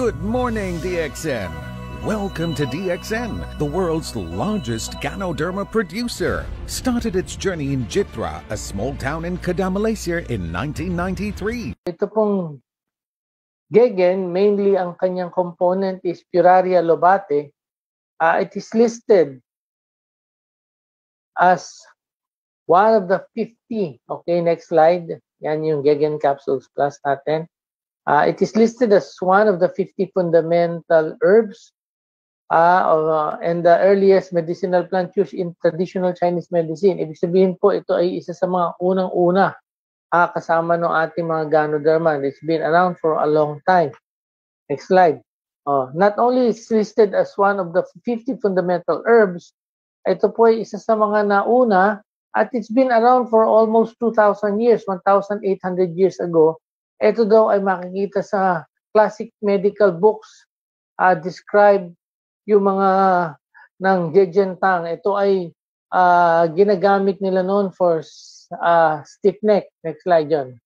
Good morning, DXN. Welcome to DXN, the world's largest Ganoderma producer. Started its journey in Jitra, a small town in Kedah, Malaysia in 1993. Ito pong Gegen, mainly ang kanyang component is Puraria lobate. It is listed as one of the 50. Okay, next slide. Yan yung Gegen Capsules Plus natin. It is listed as one of the 50 fundamental herbs and the earliest medicinal plant used in traditional Chinese medicine. Ibig sabihin po, ito ay isa sa mga unang-una kasama ng ating mga Ganoderma. It's been around for a long time. Next slide. Not only is listed as one of the 50 fundamental herbs, ito po ay isa sa mga nauna at it's been around for almost 2,000 years, 1,800 years ago. Ito daw ay makikita sa classic medical books describe yung mga ng Jejentang. Ito ay ginagamit nila noon for stiff neck. Next slide yun.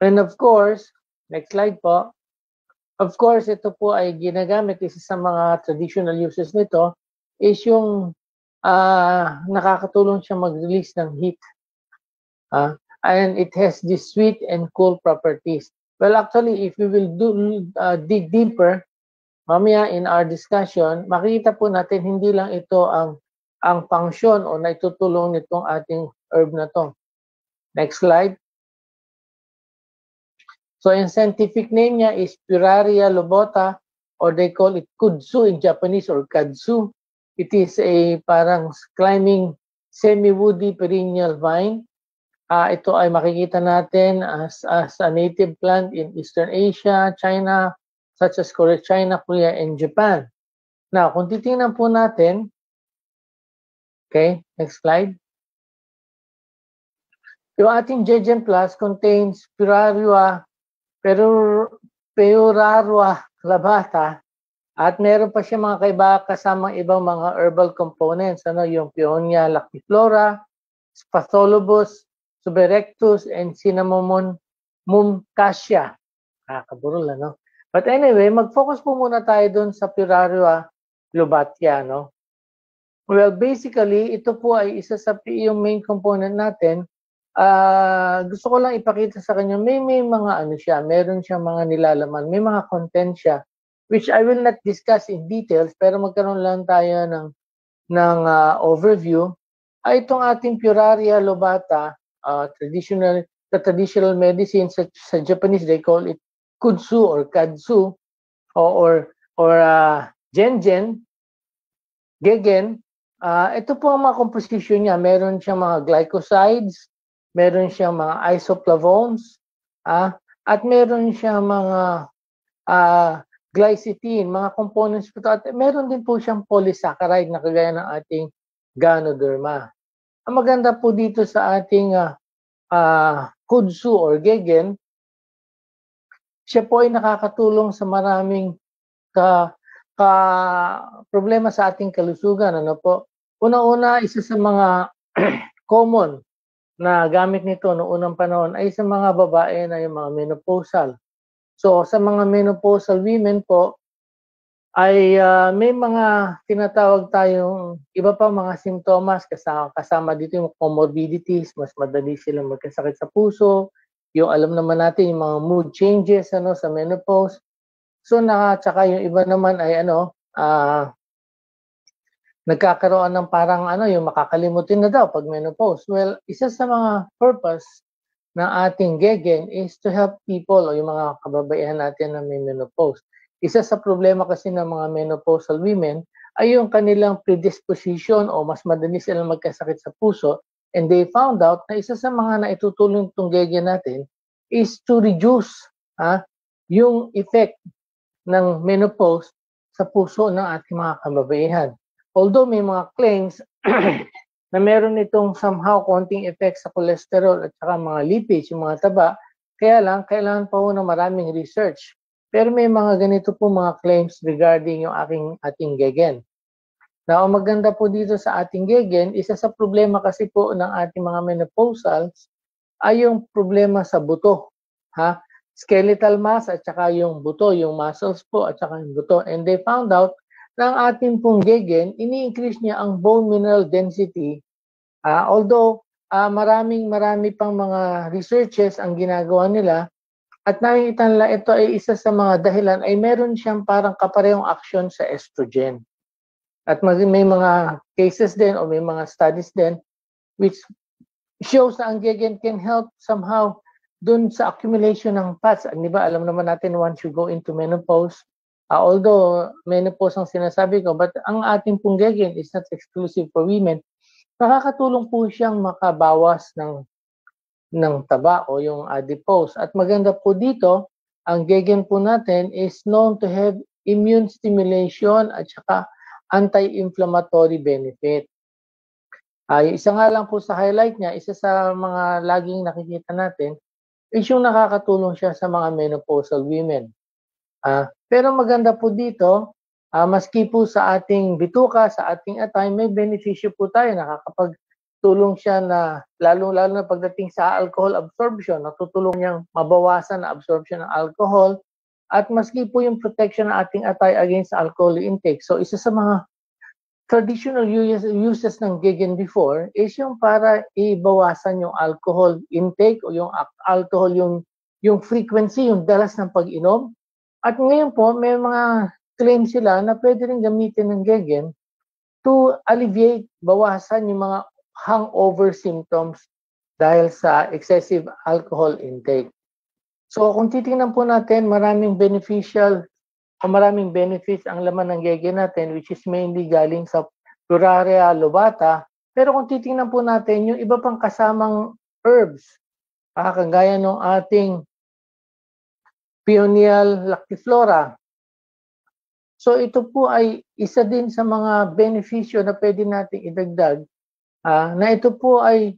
And of course, next slide po. Of course, ito po ay ginagamit, isa sa mga traditional uses nito is yung nakakatulong siya mag-release ng heat. And it has this sweet and cool properties. Well, actually, if we will dig deeper, mamaya in our discussion, makita po natin hindi lang ito ang function o naitutulong nitong ating herb na to. Next slide. So, yung scientific name niya is Puraria lobata, or they call it kudzu in Japanese, or kadzu. It is a parang climbing semi-woody perennial vine. Ito ay makikita natin as a native plant in Eastern Asia, China, such as China, Korea, and Japan. Now, kung titingnan po natin, okay, next slide. Yung ating Jejen Plus contains Puraria lobata, at meron pa siya mga kaiba kasamang ibang mga herbal components, yung Paeonia lactiflora, Spatholobus suberectus, and Cinnamomum cassia. Kaburol, ano? But anyway, mag-focus po muna tayo dun sa Puraria lobata, no? Well, basically, ito po ay isa sa yung main component natin. Gusto ko lang ipakita sa kanya, may mga ano siya, meron siyang mga nilalaman, may mga content siya, which I will not discuss in details, pero magkaroon lang tayo ng overview. Itong ating Puraria lobata, traditional medicine sa Japanese, they call it kudzu or kadzu or Gegen. Ito po ang mga composition niya. Meron siyang mga glycosides, meron siyang mga isoflavones, at meron siyang mga glycine, mga components po ito. At meron din po siyang polysaccharide na kagaya ng ating Ganoderma. Ang maganda po dito sa ating kudzu or Gegen, siya po ay nakakatulong sa maraming problema sa ating kalusugan. Ano po? Una-una, isa sa mga common na gamit nito noong unang panahon ay sa mga babae na yung mga menopausal. So, sa mga menopausal women po, ay may mga tinatawag tayong iba pa mga simptomas kasama dito yung comorbidities, mas madali silang magkasakit sa puso, yung alam naman natin yung mga mood changes sa menopause. So tsaka yung iba naman ay nagkakaroon ng parang yung makakalimutin na daw pag menopause. Well, isa sa mga purpose ng ating Gegen is to help people o yung mga kababaihan natin na may menopause. Isa sa problema kasi ng mga menopausal women ay yung kanilang predisposition o mas madali silang magkasakit sa puso, and they found out na isa sa mga naitutulong itong Gegen natin is to reduce yung effect ng menopause sa puso ng ating mga kababaihan. Although may mga claims na meron itong somehow konting effect sa cholesterol at saka mga lipids, yung mga taba, kaya lang kailangan pa ng maraming research. Pero may mga ganito po mga claims regarding yung ating Gegen. Now, ang maganda po dito sa ating Gegen, isa sa problema kasi po ng ating mga menopausals ay yung problema sa buto. skeletal mass at saka yung buto, yung muscles po at saka yung buto. And they found out na ang ating pong gegen, ini-increase niya ang bone mineral density. Although marami pang mga researches ang ginagawa nila at nakikita nila ito ay isa sa mga dahilan ay meron siyang parang kaparehong action sa estrogen. At may mga cases din o may mga studies din which shows na ang gegen can help somehow dun sa accumulation ng fats. Di ba, alam naman natin once you go into menopause, although menopause ang sinasabi ko, but ang ating pong gegen is not exclusive for women, nakakatulong po siyang makabawas ng taba o yung adipose. At maganda po dito, ang gegen po natin is known to have immune stimulation at saka anti-inflammatory benefit. Isa nga lang po sa highlight niya, isa sa mga laging nakikita natin, is yung nakakatulong siya sa mga menopausal women. Pero maganda po dito, maski po sa ating bituka, sa ating atay, may benepisyo po tayo. Nakakapagtulong siya na, lalo na pagdating sa alcohol absorption, natutulong niyang mabawasan na absorption ng alcohol, at maski po yung protection ng ating atay against alcohol intake. So isa sa mga traditional uses ng gegen before is yung para ibawasan yung alcohol intake o yung alcohol, yung frequency, yung dalas ng pag-inom. At ngayon po, may mga claim sila na pwede rin gamitin ng gegen to alleviate, bawasan yung mga hangover symptoms dahil sa excessive alcohol intake. So kung titingnan po natin, maraming benefits ang laman ng gegen natin, which is mainly galing sa Pleuraria lobata. Pero kung titingnan po natin yung iba pang kasamang herbs, kagaya ng ating Peonial lactiflora. So ito po ay isa din sa mga benepisyo na pwede nating idagdag, na ito po ay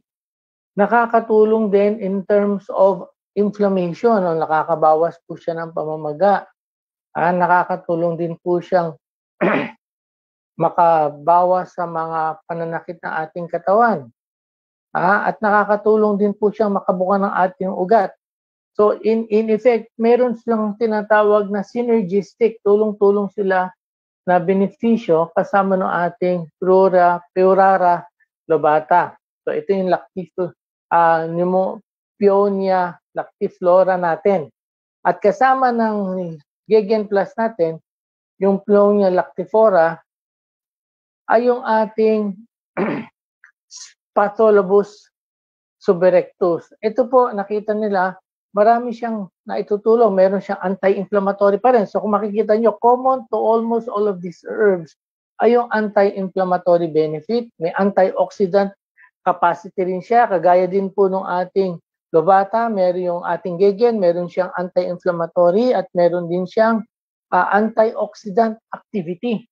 nakakatulong din in terms of inflammation, o nakakabawas po siya ng pamamaga. Nakakatulong din po siyang makabawas sa mga pananakit ng ating katawan. At nakakatulong din po siyang makabuka ng ating ugat. So in effect, meron silang tinatawag na synergistic, tulong-tulong sila na benepisyo kasama ng ating Peoraria lobata. So ito yung Peonia lactiflora natin. At kasama ng Gegen Plus natin, yung Peonia lactiflora, ay yung ating Spatholobus suberectus. Ito po, nakita nila, marami siyang naitutulong. Meron siyang anti-inflammatory pa rin. So kung makikita nyo, common to almost all of these herbs ay yung anti-inflammatory benefit. May antioxidant capacity rin siya. Kagaya din po ng ating lobata, meron yung ating gegen, meron siyang anti-inflammatory at meron din siyang antioxidant activity.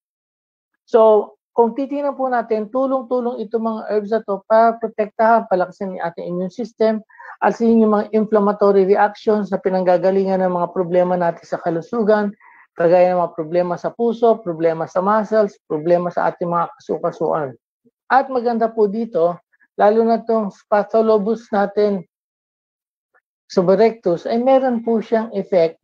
So, kung titingnan po natin, tulong-tulong itong mga herbs na to para protektahan, palakasin yung ating immune system, alisin yung mga inflammatory reactions na pinanggagalingan ng mga problema natin sa kalusugan, kagaya ng mga problema sa puso, problema sa muscles, problema sa ating mga kasukasuan. At maganda po dito, lalo na itong Spatholobus natin, suberectus, ay meron po siyang effect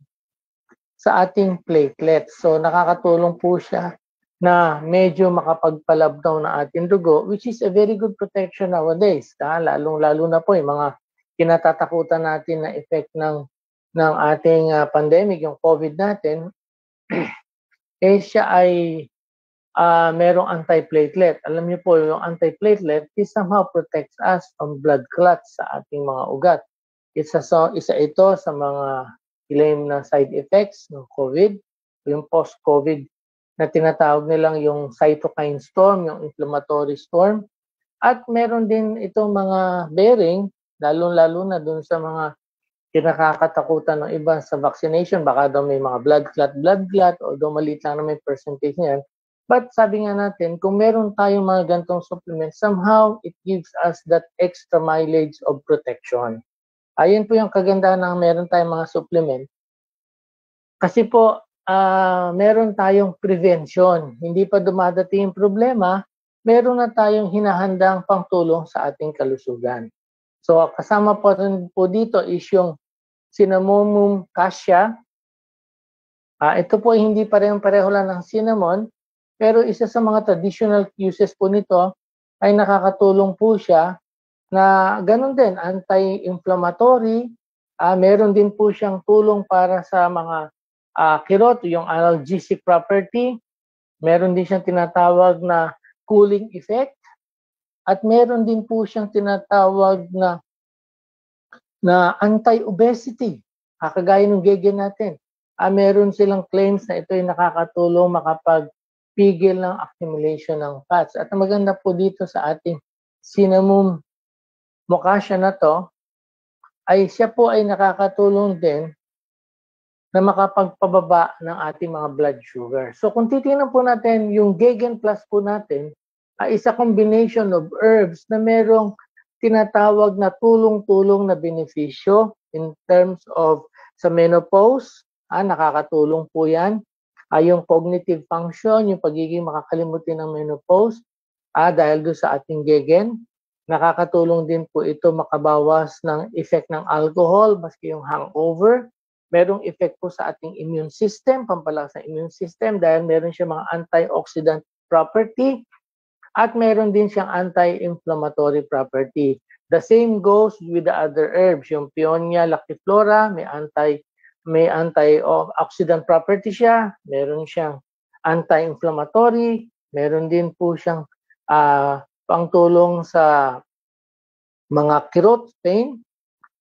sa ating platelets. So nakakatulong po siya na medyo makapagpalabnaw na ating dugo, which is a very good protection nowadays. Lalong-lalo na po yung mga kinatatakutan natin na effect ng ating pandemic, yung COVID natin, siya ay merong anti-platelet. Alam niyo po, yung anti-platelet is somehow protects us from blood clots sa ating mga ugat. Isa ito sa mga claim na side effects ng COVID, yung post-COVID na tinatawag nilang yung cytokine storm, yung inflammatory storm. At meron din itong mga bearing, lalo na dun sa mga kinakatakutan ng iba sa vaccination. Baka daw may mga blood clot, although maliit lang na may percentage niyan. But sabi nga natin, kung meron tayong mga gantong supplements, somehow it gives us that extra mileage of protection. Ayun po yung kagandahan ng meron tayong mga supplement. Kasi po, meron tayong prevention. Hindi pa dumadating yung problema, meron na tayong hinahandang pangtulong sa ating kalusugan. So kasama po rin po dito is yung Cinnamomum cassia. Ito po ay hindi pareho lang ng cinnamon, pero isa sa mga traditional uses po nito ay nakakatulong po siya na ganun din, anti-inflammatory. Meron din po siyang tulong para sa mga kirot, yung analgesic property. Meron din siyang tinatawag na cooling effect. At meron din po siyang tinatawag na anti-obesity. Kagaya ng gege natin. Meron silang claims na ito ay nakakatulong makapagpigil ng accumulation ng fats. At ang maganda po dito sa ating cinnamon cassia na to, ay siya po ay nakakatulong din na makapagpababa ng ating mga blood sugar. So kung titingnan po natin, yung Gegen Plus po natin ay isa combination of herbs na merong tinatawag na tulong-tulong na benepisyo in terms of sa menopause. Nakakatulong po yan. Yung cognitive function, yung pagiging makakalimutin ng menopause, dahil doon sa ating Gegen. Nakakatulong din po ito makabawas ng effect ng alcohol, maski yung hangover. Merong effect po sa ating immune system, pampalakas ng immune system dahil meron siya mga antioxidant property at meron din siyang anti-inflammatory property. The same goes with the other herbs. Yung Paeonia lactiflora, may antioxidant property siya, meron siyang anti-inflammatory, meron din po siyang pangtulong sa mga kirot, pain.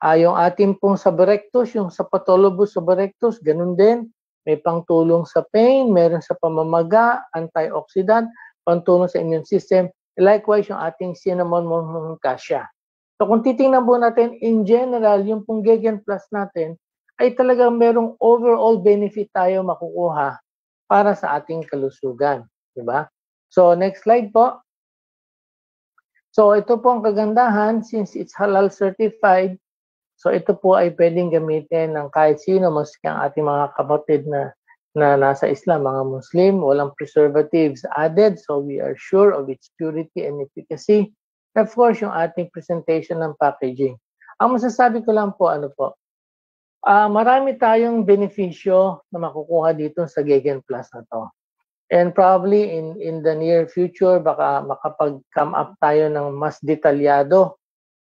Yung ating pong Suberectus, yung Sapatolobus suberectus, ganun din. May pangtulong sa pain, meron sa pamamaga, antioxidant, pangtulong sa immune system. Likewise, yung ating cinnamomum cassia. So kung titingnan po natin, in general, yung pong Gegen Plus natin, ay talagang merong overall benefit tayo makukuha para sa ating kalusugan. Diba? So next slide po. So ito po ang kagandahan, since it's halal certified, so ito po ay pwedeng gamitin ng kahit sino, maski ang ating mga kapatid na nasa Islam, mga Muslim, walang preservatives added, so we are sure of its purity and efficacy. And of course, yung ating presentation ng packaging. Ang masasabi ko lang po, marami tayong benepisyo na makukuha dito sa Gegen Plus na to. And probably in the near future, baka makapag-come up tayo ng mas detalyado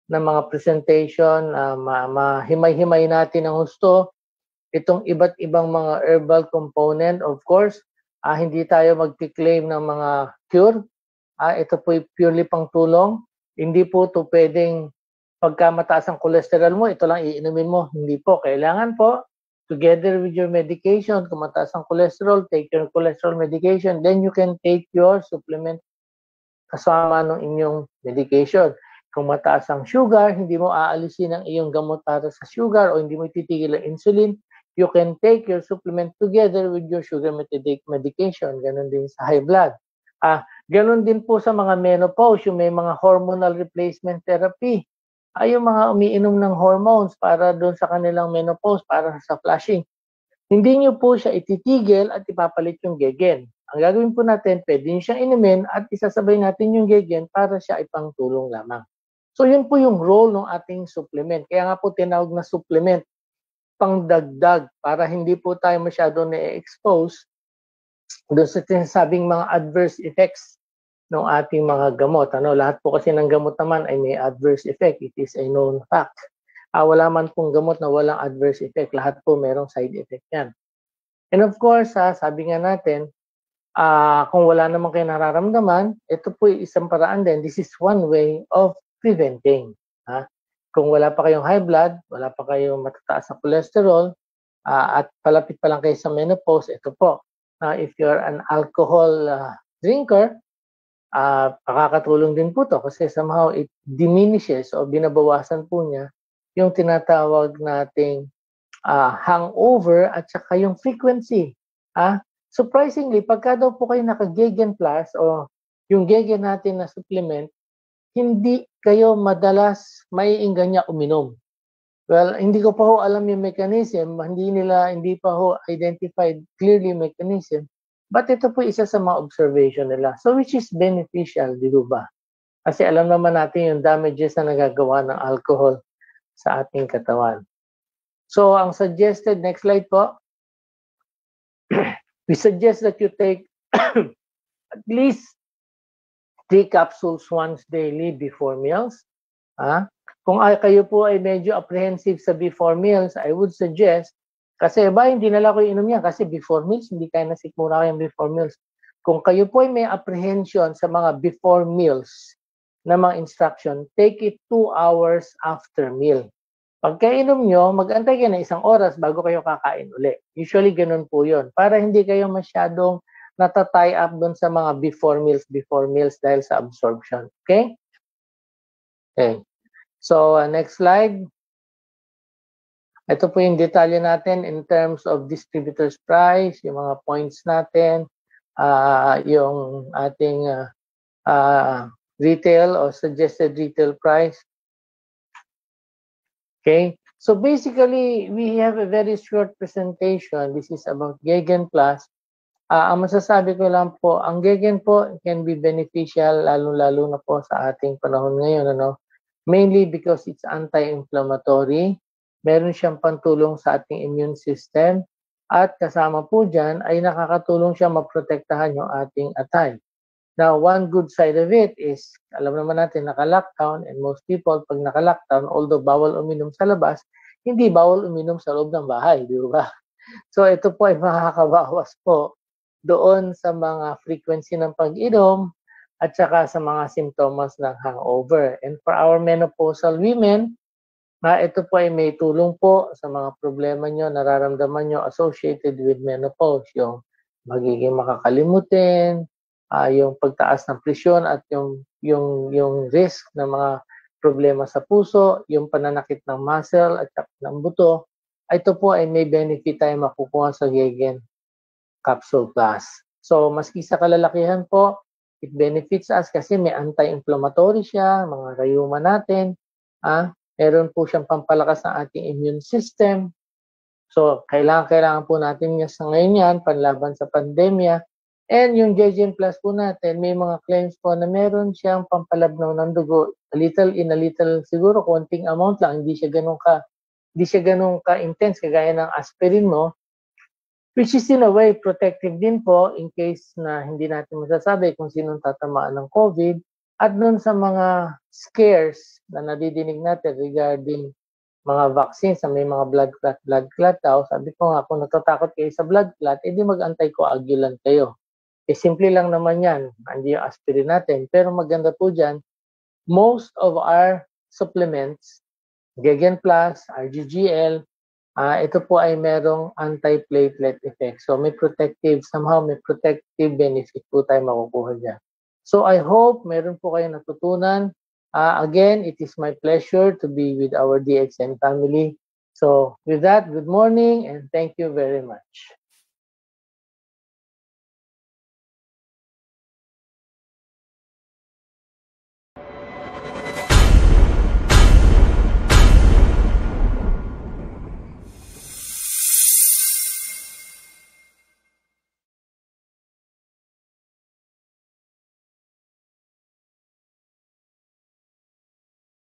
na mga presentation, mahimay-himay natin ang husto, itong iba't ibang mga herbal component. Of course, hindi tayo magki-claim ng mga cure. Ito po purely pang tulong. Hindi po ito pwedeng pagka mataas ang cholesterol mo, ito lang iinumin mo. Hindi po. Kailangan po, together with your medication, kung mataas ang cholesterol, take your cholesterol medication, then you can take your supplement kasama ng inyong medication. Kung mataas ang sugar, hindi mo aalisin ang iyong gamot para sa sugar o hindi mo ititigil ang insulin, you can take your supplement together with your sugar medication. Ganon din sa high blood. Ganon din po sa mga menopause, yung may mga hormonal replacement therapy. Yung mga umiinom ng hormones para doon sa kanilang menopause, para sa flushing. Hindi nyo po siya ititigil at ipapalit yung Gegen. Ang gagawin po natin, pwede nyo siyang inumin at isasabay natin yung Gegen para siya ipangtulong lamang. So yun po yung role ng ating supplement. Kaya nga po tinawag na supplement, pangdagdag, para hindi po tayo masyado na-expose doon sa sinasabing mga adverse effects ng ating mga gamot. Lahat po kasi ng gamot naman ay may adverse effect. It is a known fact. Wala man pong gamot na walang adverse effect. Lahat po merong side effect yan. And of course, sabi nga natin, kung wala naman kayo nararamdaman, ito po isang paraan din. This is one way of preventing. Kung wala pa kayong high blood, wala pa kayong matataas na cholesterol, at palapit pa lang kayo sa menopause, ito po. If you're an alcohol drinker, makakatulong din po to kasi somehow it diminishes o binabawasan po niya yung tinatawag nating hangover at saka yung frequency. Surprisingly, pagka daw po kayo naka-Gegen Plus o yung Gegen natin na supplement, hindi kayo madalas maiingganya uminom. Well, hindi ko pa ho alam yung mechanism, hindi pa ho identified clearly yung mechanism. But ito po isa sa mga observation nila. So which is beneficial, di ba? Kasi alam naman natin yung damages na nagagawa ng alcohol sa ating katawan. So, ang suggested, next slide po, we suggest that you take at least 3 capsules once daily before meals. Kung kayo po ay medyo apprehensive sa before meals, I would suggest, kasi hindi nala ko inom yan kasi before meals, hindi kayo nasikmura kayong before meals. Kung kayo po ay may apprehension sa mga before meals na mga instruction, take it 2 hours after meal. Pagkainom nyo, mag-antay kayo na 1 oras bago kayo kakain uli. Usually, ganun po yun. Para hindi kayo masyadong natatie up doon sa mga before meals dahil sa absorption. Okay? Okay. So, next slide. Ito po yung detalye natin in terms of distributor's price, yung mga points natin, yung ating retail or suggested retail price. Okay, so basically, we have a very short presentation. This is about Gegen Plus. Ang masasabi ko lang po, ang Gegen po can be beneficial, lalo-lalo na po sa ating panahon ngayon. Mainly because it's anti-inflammatory. Meron siyang pantulong sa ating immune system. At kasama po dyan ay nakakatulong siya maprotektahan yung ating atay. Now, one good side of it is, alam naman natin, naka-lockdown, and most people, pag naka-lockdown, although bawal uminom sa labas, hindi bawal uminom sa loob ng bahay, di ba? So, ito po ay makakabawas po doon sa mga frequency ng pag-inom at saka sa mga symptoms ng hangover. And for our menopausal women, ito po ay may tulong po sa mga problema nyo, nararamdaman nyo associated with menopause, yung magiging makakalimutin, yung pagtaas ng presyon at yung risk ng mga problema sa puso, yung pananakit ng muscle at ng buto, ito po ay may benefit tayo makukuha sa Gegen Capsule Plus. So, maski sa kalalakihan po, it benefits us kasi may anti-inflammatory siya, mga rayuma natin. Meron po siyang pampalakas ng ating immune system. So, kailangan po natin niya sa ngayon yan, panlaban sa pandemya. And yung Gegen Plus po natin, may mga claims po na meron siyang pampalabnaw ng dugo. A little, siguro konting amount lang, hindi siya ganun ka-intense kagaya ng aspirin mo, which is in a way protective din po in case na hindi natin masasabi kung sinong tatamaan ng COVID. At doon sa mga scares na nadidinig natin regarding mga vaccines na may mga blood clot daw, sabi ko nga, kung natatakot kayo sa blood clot, edi mag-anti-coagulant kayo. Simple lang naman yan, hindi yung aspirin natin. Pero maganda po dyan, most of our supplements, Gegen Plus, RGGL, ito po ay merong anti-platelet effect. So may protective benefit po tayo makukuha dyan. So I hope meron po kayo natutunan. Again, it is my pleasure to be with our DXN family. So with that, good morning and thank you very much.